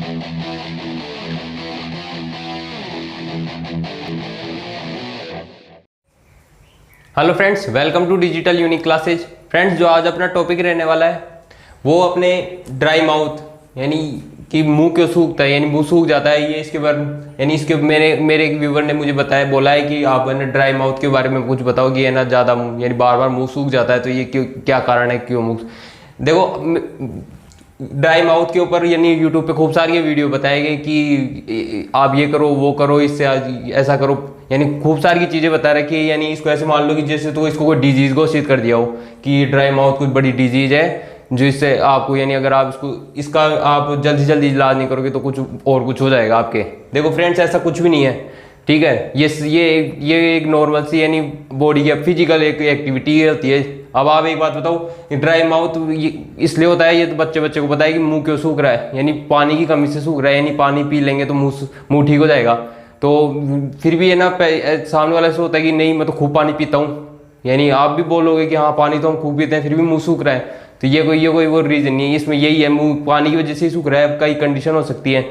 Hello friends, welcome to digital unique classes. Friends, जो आज अपना टॉपिक रहने वाला है वो अपने ड्राई माउथ यानी कि मुंह क्यों सूखता है, यानी मुंह सूख जाता है, ये इसके बारे में यानी इसके मेरे एक व्यूवर ने मुझे बताया, बोला है कि आप है ना ड्राई माउथ के बारे में कुछ बताओ कि है ना ज़्यादा यानी बार बार मुंह सूख जाता है, तो ये क्यों, क्या कारण है, क्यों मुंह। देखो, ड्राई माउथ के ऊपर यानी यूट्यूब पे खूब सारी वीडियो बताए गए कि आप ये करो वो करो, इससे ऐसा करो, यानी खूब सारी चीज़ें बता रखी है। यानी इसको ऐसे मान लो कि जैसे तो इसको कोई डिजीज़ घोषित कर दिया हो कि ड्राई माउथ कोई बड़ी डिजीज़ है जिससे आपको यानी अगर आप इसका आप जल्दी जल्दी इलाज नहीं करोगे तो कुछ हो जाएगा आपके। देखो फ्रेंड्स, ऐसा कुछ भी नहीं है, ठीक है। ये एक नॉर्मल सी यानी बॉडी की फिजिकल एक एक्टिविटी होती है। अब आप एक बात बताओ, ड्राई माउथ इसलिए होता है, ये तो बच्चे को पता है कि मुंह क्यों सूख रहा है, यानी पानी की कमी से सूख रहा है, यानी पानी पी लेंगे तो मुंह ठीक हो जाएगा। तो फिर भी है ना सामने वाला ऐसा होता है कि नहीं मैं तो खूब पानी पीता हूँ, यानी आप भी बोलोगे कि हाँ पानी तो हम खूब पीते हैं फिर भी मुंह सूख रहा है, तो ये कोई वो रीज़न नहीं है, इसमें यही है मुंह पानी की वजह से ही सूख रहा है। कई कंडीशन हो सकती है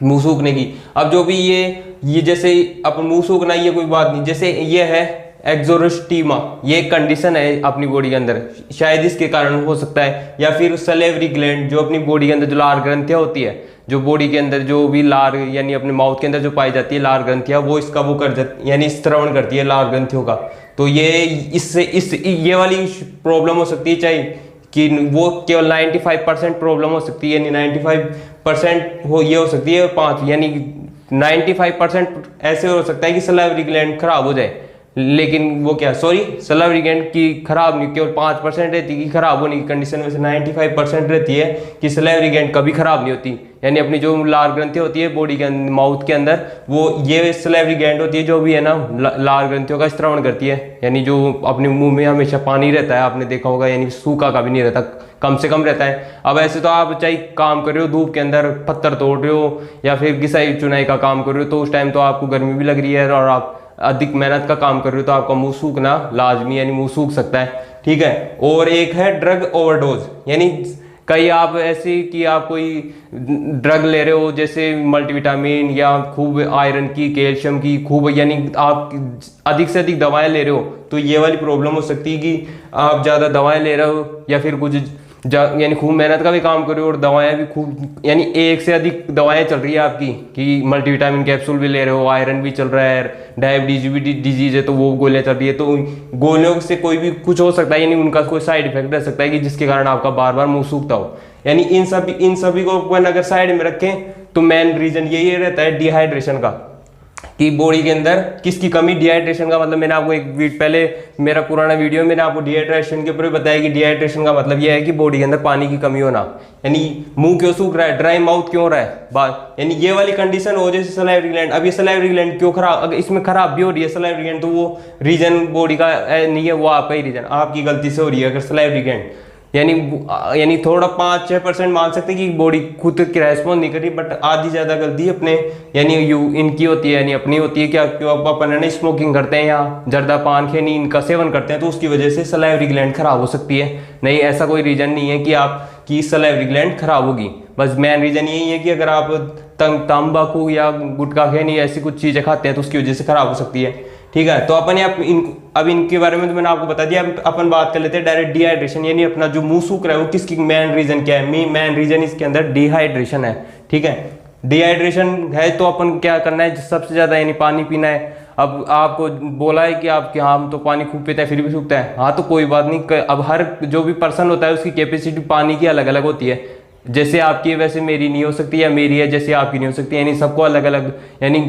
मुंह सूखने की। अब जो भी ये जैसे अपन मुंह सूखना, ये कोई बात नहीं, जैसे ये है एक्सोरेस्टिमा, ये एक कंडीशन है अपनी बॉडी के अंदर, शायद इसके कारण हो सकता है। या फिर सलेवरी ग्लैंड, जो अपनी बॉडी के अंदर जो लार ग्रंथियां होती है, जो बॉडी के अंदर जो भी लार यानी अपने माउथ के अंदर जो पाई जाती है लार ग्रंथियां, वो इसका वो कर जाती यानी श्रवण करती है लार ग्रंथियों का। तो ये वाली प्रॉब्लम हो सकती है, चाहे कि वो केवल 95% प्रॉब्लम हो सकती है, यानी 95% ये हो सकती है, 5 यानी 95% ऐसे हो सकता है कि सलाइवरी ग्लैंड खराब हो जाए, लेकिन वो क्या सलाइवरी ग्लैंड की खराब नहीं, केवल 5% रहती है कि खराब होने की कंडीशन में से 95% रहती है कि सलाइवरी ग्लैंड कभी खराब नहीं होती। यानी अपनी जो लार ग्रंथि होती है बॉडी के अंदर माउथ के अंदर, वो ये सलाइवरी ग्लैंड होती है जो भी है ना लार ग्रंथियों का स्त्रवण करती है, यानी जो अपने मुंह में हमेशा पानी रहता है, आपने देखा होगा, यानी सूखा कभी नहीं रहता, कम से कम रहता है। अब ऐसे तो आप चाहे काम कर रहे हो धूप के अंदर, पत्थर तोड़ रहे हो या फिर घिसाई चुनाई का काम कर रहे हो, तो उस टाइम तो आपको गर्मी भी लग रही है और आप अधिक मेहनत का काम कर रहे हो, तो आपका मुंह सूखना लाजमी, यानी मुंह सूख सकता है, ठीक है। और एक है ड्रग ओवरडोज, यानी कई आप ऐसे कि आप कोई ड्रग ले रहे हो जैसे मल्टीविटामिन या खूब आयरन की, कैल्शियम की खूब, यानी आप अधिक से अधिक दवाएं ले रहे हो, तो ये वाली प्रॉब्लम हो सकती है कि आप ज़्यादा दवाएं ले रहे हो या फिर कुछ यानी खूब मेहनत का भी काम कर रहे हो और दवाएं भी खूब, यानी एक से अधिक दवाएं चल रही है आपकी कि मल्टीविटामिन कैप्सूल भी ले रहे हो, आयरन भी चल रहा है, डायबिटीज भी डिजीज है तो वो गोलियां चल रही है, तो गोलियों से कोई भी कुछ हो सकता है, यानी उनका कोई साइड इफेक्ट रह सकता है कि जिसके कारण आपका बार बार मुंह सूखता हो। यानी इन सभी को अपन अगर साइड में रखें तो मेन रीजन यही रहता है डिहाइड्रेशन का, कि बॉडी के अंदर किसकी कमी, डिहाइड्रेशन का मतलब मैंने आपको एक वीक पहले मेरा पुराना वीडियो में मैंने आपको डिहाइड्रेशन के ऊपर बताया कि डिहाइड्रेशन का मतलब यह है कि बॉडी के अंदर पानी की कमी होना, यानी मुंह क्यों सूख रहा है, ड्राई माउथ क्यों हो रहा है बात, यानी ये वाली कंडीशन हो जैसे सलाइवरी ग्लैंड। अब ये सलाइवरी ग्लैंड क्यों खराब, अगर इसमें खराब भी हो रही है सलाइवरी ग्लैंड, तो वो रीजन बॉडी का नहीं है, वो आपका ही रीजन, आपकी गलती से हो रही है अगर सलाइवरी ग्लैंड, यानी थोड़ा 5-6% मान सकते हैं कि बॉडी खुद की रेस्पॉन्स नहीं करी, बट आधी ज़्यादा गलती अपने यानी इनकी होती है, यानी अपनी होती है। क्या क्यों अपन नहीं स्मोकिंग करते हैं या जर्दा पान खैनी इनका सेवन करते हैं, तो उसकी वजह से सलाइवरी ग्लैंड खराब हो सकती है। नहीं, ऐसा कोई रीज़न नहीं है कि आपकी सलाइवरी ग्लैंड खराब होगी, बस मेन रीज़न यही है कि अगर आप तंबाकू या गुटखा खैनी ऐसी कुछ चीज़ें खाते हैं तो उसकी वजह से खराब हो सकती है, ठीक है। तो अपन अब इनके बारे में तो मैंने आपको बता दिया, अपन बात कर लेते हैं डायरेक्ट डिहाइड्रेशन, यानी अपना जो मुंह सूख रहा है वो किसकी मेन रीजन क्या है, मेन रीजन इसके अंदर डिहाइड्रेशन है, ठीक है। डिहाइड्रेशन है तो अपन क्या करना है, सबसे ज्यादा यानी पानी पीना है। अब आपको बोला है कि आप हाँ हम तो पानी खूब पीते हैं फिर भी सूखता है, हाँ तो कोई बात नहीं, अब हर जो भी पर्सन होता है उसकी कैपेसिटी पानी की अलग अलग होती है, जैसे आपकी है वैसे मेरी नहीं हो सकती, या मेरी है जैसे आपकी नहीं हो सकती, यानी सबको अलग अलग यानी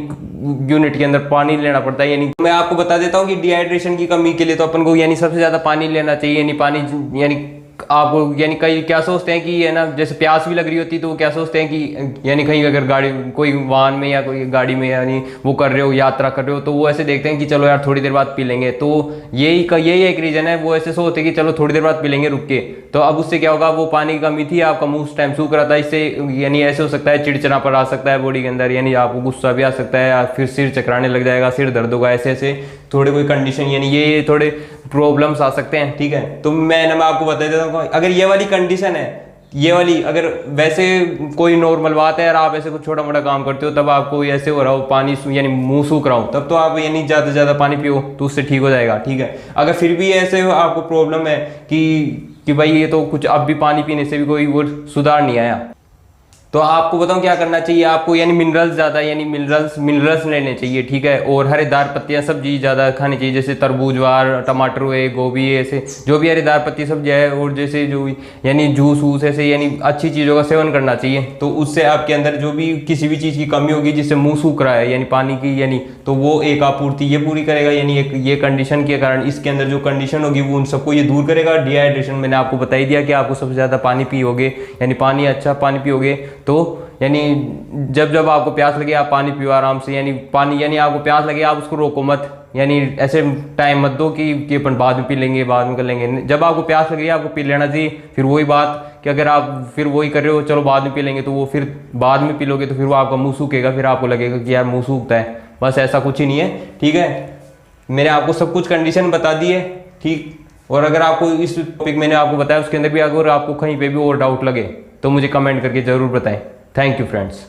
यूनिट के अंदर पानी लेना पड़ता है। यानी मैं आपको बता देता हूँ कि डिहाइड्रेशन की कमी के लिए तो अपन को यानी सबसे ज्यादा पानी लेना चाहिए, यानी पानी यानी आपको यानी कई क्या सोचते हैं कि है ना जैसे प्यास भी लग रही होती है तो वो क्या सोचते हैं कि यानी कहीं अगर गाड़ी कोई वाहन में या कोई गाड़ी में यानी वो कर रहे हो यात्रा कर रहे हो तो वो ऐसे देखते हैं कि चलो यार थोड़ी देर बाद पी लेंगे, तो यही एक रीजन है, वो ऐसे सोचते हैं कि चलो थोड़ी देर बाद पी लेंगे रुक के, तो अब उससे क्या होगा, वो पानी की कमी थी, आपका मुंह उस टाइम सूख रहा था, इससे यानी ऐसे हो सकता है चिड़चिड़ापन आ सकता है बॉडी के अंदर, यानी आपको गुस्सा भी आ सकता है या फिर सिर चकराने लग जाएगा, सिर दर्द होगा, ऐसे थोड़े कोई कंडीशन यानी ये थोड़े प्रॉब्लम्स आ सकते हैं, ठीक है। तो मैं आपको बता देता हूँ अगर ये वाली कंडीशन है ये वाली अगर वैसे कोई नॉर्मल बात है यार, आप ऐसे कुछ छोटा मोटा काम करते हो तब आपको ऐसे हो रहा हो पानी यानी मुंह सूख रहा हो, तब तो आप यानी ज़्यादा से ज़्यादा पानी पियो तो उससे ठीक हो जाएगा, ठीक है। अगर फिर भी ऐसे आपको प्रॉब्लम है कि भाई ये तो कुछ अब भी पानी पीने से भी कोई वो सुधार नहीं आया, तो आपको बताऊं क्या करना चाहिए आपको, यानी मिनरल्स ज़्यादा, यानी मिनरल्स लेने चाहिए, ठीक है। और हरेदार पत्तियां सब्जी ज़्यादा खानी चाहिए, जैसे तरबूज वार, टमाटर हुए, गोभी, ऐसे जो भी हरेदार पत्ती सब्जी है, और जैसे जो यानी जूस वूस ऐसे यानी अच्छी चीज़ों का सेवन करना चाहिए। तो उससे आपके अंदर जो भी किसी भी चीज़ की कमी होगी जिससे मुंह सूख रहा है यानी पानी की, यानी तो वो एक आपूर्ति ये पूरी करेगा, यानी एक ये कंडीशन के कारण इसके अंदर जो कंडीशन होगी वो उन सबको ये दूर करेगा। डिहाइड्रेशन मैंने आपको बता ही दिया कि आपको सबसे ज़्यादा पानी पियोगे, यानी पानी अच्छा पानी पियोगे तो यानी जब आपको प्यास लगे आप पानी पियो आराम से, यानी पानी यानी आपको प्यास लगे आप उसको रोको मत, यानी ऐसे टाइम मत दो कि अपन बाद में पी लेंगे बाद में कर लेंगे। जब आपको प्यास लगे आपको पी लेना चाहिए। फिर वही बात कि अगर आप फिर वही कर रहे हो चलो बाद में पी लेंगे, तो वो फिर बाद में पी लोगे तो फिर वो आपका मुंह सूखेगा, फिर आपको लगेगा कि यार मुंह सूखता है। बस ऐसा कुछ ही नहीं है, ठीक है। मैंने आपको सब कुछ कंडीशन बता दी है, ठीक। और अगर आपको इस टॉपिक मैंने आपको बताया उसके अंदर भी अगर आपको कहीं पे भी और डाउट लगे तो मुझे कमेंट करके ज़रूर बताएं। Thank you friends.